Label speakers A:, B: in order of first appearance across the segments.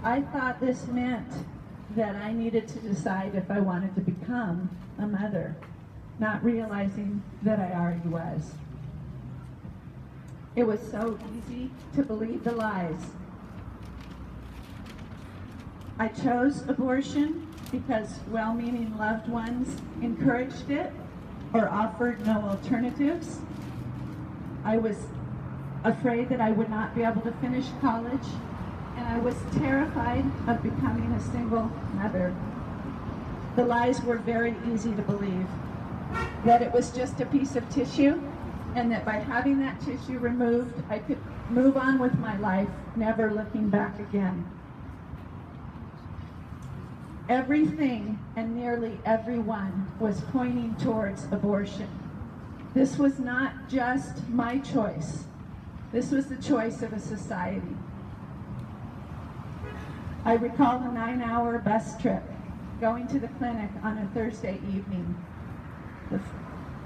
A: I thought this meant that I needed to decide if I wanted to become a mother, not realizing that I already was. It was so easy to believe the lies. I chose abortion because well-meaning loved ones encouraged it or offered no alternatives. I was afraid that I would not be able to finish college, and I was terrified of becoming a single mother. The lies were very easy to believe, that it was just a piece of tissue, and that by having that tissue removed, I could move on with my life, never looking back again. Everything and nearly everyone was pointing towards abortion. This was not just my choice. This was the choice of a society. I recall a 9-hour bus trip going to the clinic on a Thursday evening.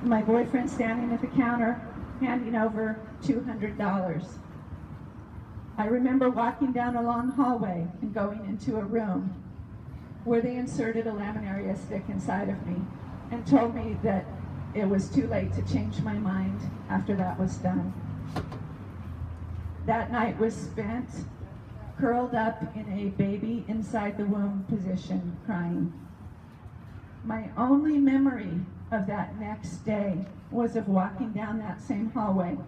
A: My boyfriend standing at the counter handing over $200. I remember walking down a long hallway and going into a room where they inserted a laminaria stick inside of me and told me that it was too late to change my mind after that was done. That night was spent curled up in a baby inside the womb position, crying. My only memory of that next day was of walking down that same hallway,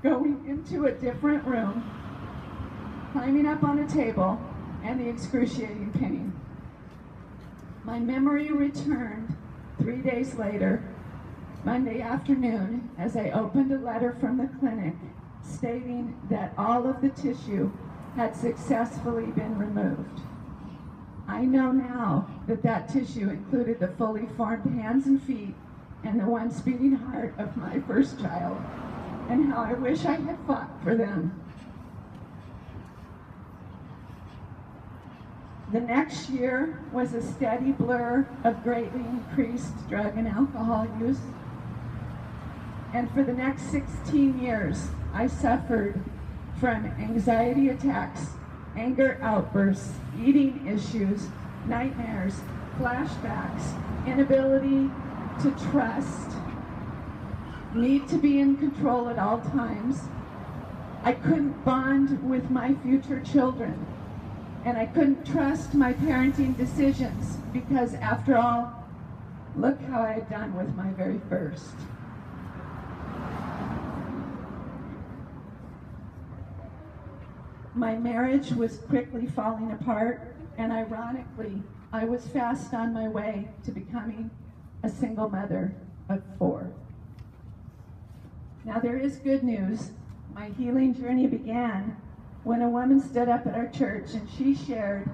A: going into a different room, climbing up on a table, and the excruciating pain. My memory returned 3 days later, Monday afternoon, as I opened a letter from the clinic stating that all of the tissue had successfully been removed. I know now that that tissue included the fully formed hands and feet and the once beating heart of my first child, and how I wish I had fought for them. The next year was a steady blur of greatly increased drug and alcohol use. And for the next 16 years, I suffered from anxiety attacks, anger outbursts, eating issues, nightmares, flashbacks, inability to trust, need to be in control at all times. I couldn't bond with my future children. And I couldn't trust my parenting decisions because, after all, look how I had done with my very first. My marriage was quickly falling apart, and ironically, I was fast on my way to becoming a single mother of 4. Now, there is good news. My healing journey began when a woman stood up at our church and she shared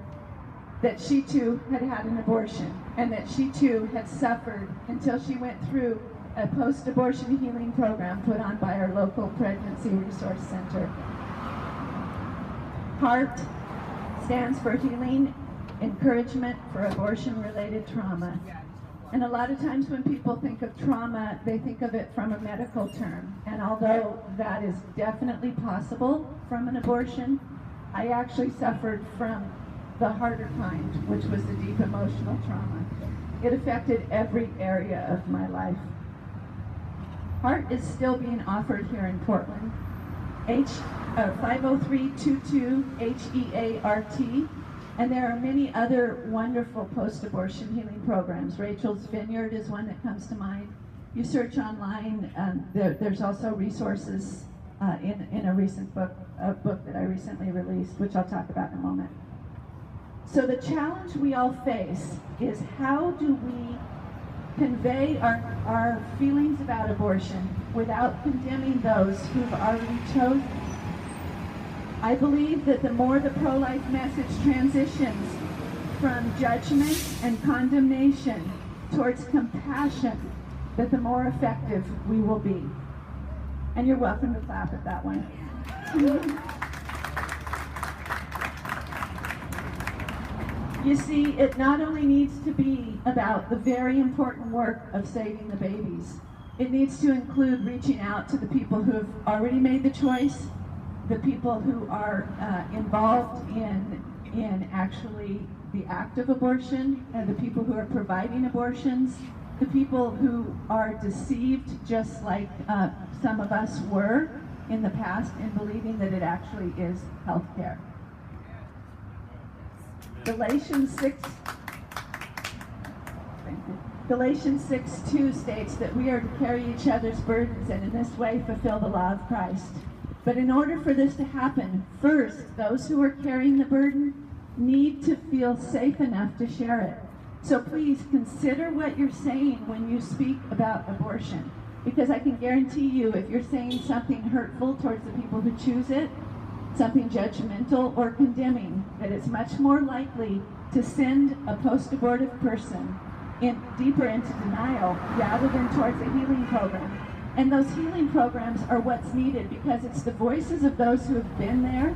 A: that she too had had an abortion and that she too had suffered until she went through a post-abortion healing program put on by our local pregnancy resource center. HEART stands for Healing Encouragement for Abortion-Related Trauma. And a lot of times when people think of trauma, they think of it from a medical term. And although that is definitely possible from an abortion, I actually suffered from the harder kind, which was the deep emotional trauma. It affected every area of my life. HEART is still being offered here in Portland. 50322-HEART. And there are many other wonderful post-abortion healing programs. Rachel's Vineyard is one that comes to mind. You search online, there's also resources in a recent book that I recently released, which I'll talk about in a moment. So the challenge we all face is, how do we convey our feelings about abortion without condemning those who've already chosen? I believe that the more the pro-life message transitions from judgment and condemnation towards compassion, that the more effective we will be. And you're welcome to clap at that one. You see, it not only needs to be about the very important work of saving the babies, it needs to include reaching out to the people who have already made the choice the people who are involved in actually the act of abortion, and the people who are providing abortions, the people who are deceived, just like some of us were in the past, in believing that it actually is health care. Galatians 6:2 states that we are to carry each other's burdens and in this way fulfill the law of Christ. But in order for this to happen, first, those who are carrying the burden need to feel safe enough to share it. So please consider what you're saying when you speak about abortion, because I can guarantee you, if you're saying something hurtful towards the people who choose it, something judgmental or condemning, that it's much more likely to send a post-abortive person deeper into denial rather than towards a healing program. And those healing programs are what's needed, because it's the voices of those who have been there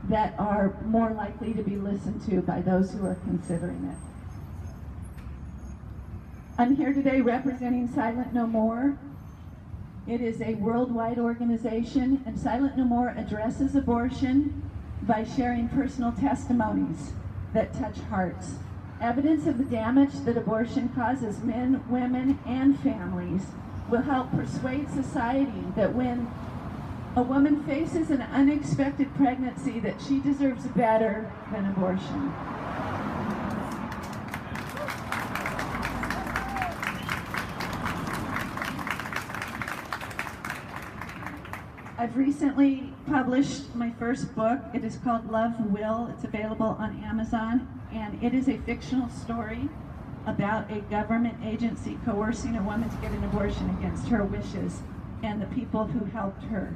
A: that are more likely to be listened to by those who are considering it. I'm here today representing Silent No More. It is a worldwide organization, and Silent No More addresses abortion by sharing personal testimonies that touch hearts. Evidence of the damage that abortion causes men, women, and families will help persuade society that when a woman faces an unexpected pregnancy, that she deserves better than abortion. I've recently published my first book. It is called Love Will. It's available on Amazon, and it is a fictional story about a government agency coercing a woman to get an abortion against her wishes and the people who helped her.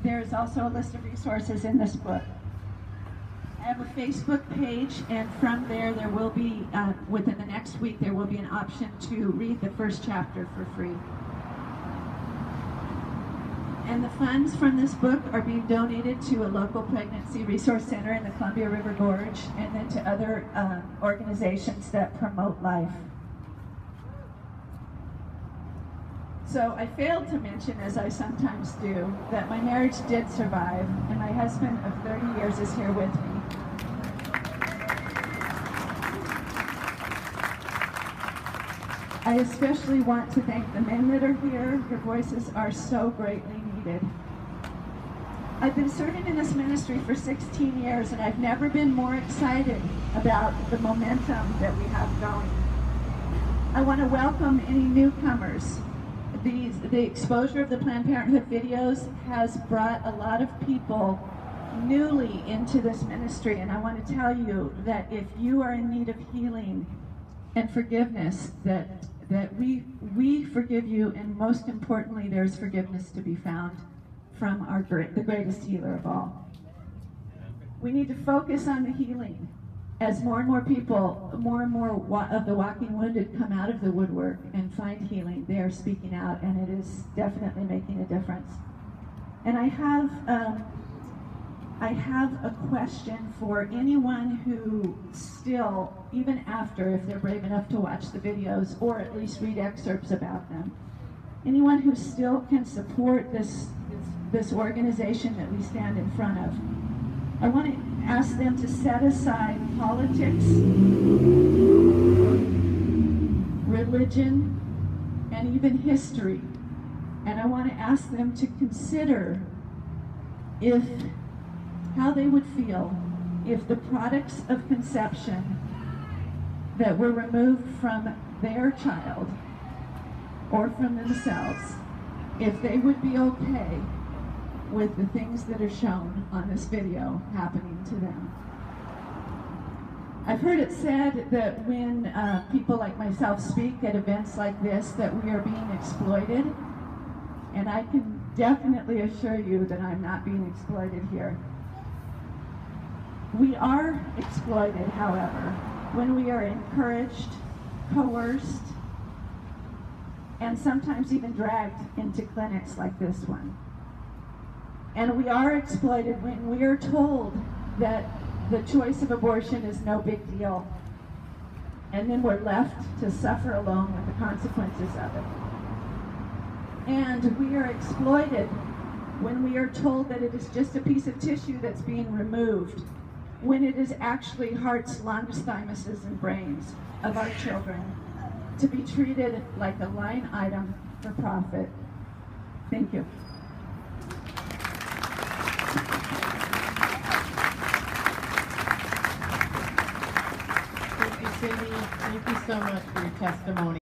A: There is also a list of resources in this book. I have a Facebook page, and from there will be, within the next week, there will be an option to read the first chapter for free. And the funds from this book are being donated to a local pregnancy resource center in the Columbia River Gorge, and then to other organizations that promote life. So I failed to mention, as I sometimes do, that my marriage did survive, and my husband of 30 years is here with me. I especially want to thank the men that are here. Your voices are so greatly needed. I've been serving in this ministry for 16 years, and I've never been more excited about the momentum that we have going. I want to welcome any newcomers. The exposure of the Planned Parenthood videos has brought a lot of people newly into this ministry, and I want to tell you that if you are in need of healing and forgiveness, that we forgive you, and most importantly, there's forgiveness to be found from the greatest healer of all. We need to focus on the healing. As more and more people, more and more of the walking wounded come out of the woodwork and find healing, they are speaking out, and it is definitely making a difference. And I have a question for anyone who still, even after, if they're brave enough to watch the videos or at least read excerpts about them, anyone who still can support this organization that we stand in front of. I want to ask them to set aside politics, religion, and even history. And I want to ask them to consider how they would feel if the products of conception that were removed from their child or from themselves, if they would be okay with the things that are shown on this video happening to them. I've heard it said that when people like myself speak at events like this, that we are being exploited, and I can definitely assure you that I'm not being exploited here. We are exploited, however, when we are encouraged, coerced, and sometimes even dragged into clinics like this one. And we are exploited when we are told that the choice of abortion is no big deal, and then we're left to suffer alone with the consequences of it. And we are exploited when we are told that it is just a piece of tissue that's being removed, when it is actually hearts, lungs, thymuses, and brains of our children, to be treated like a line item for profit. Thank you.
B: Thank you, Cindy. Thank you so much for your testimony.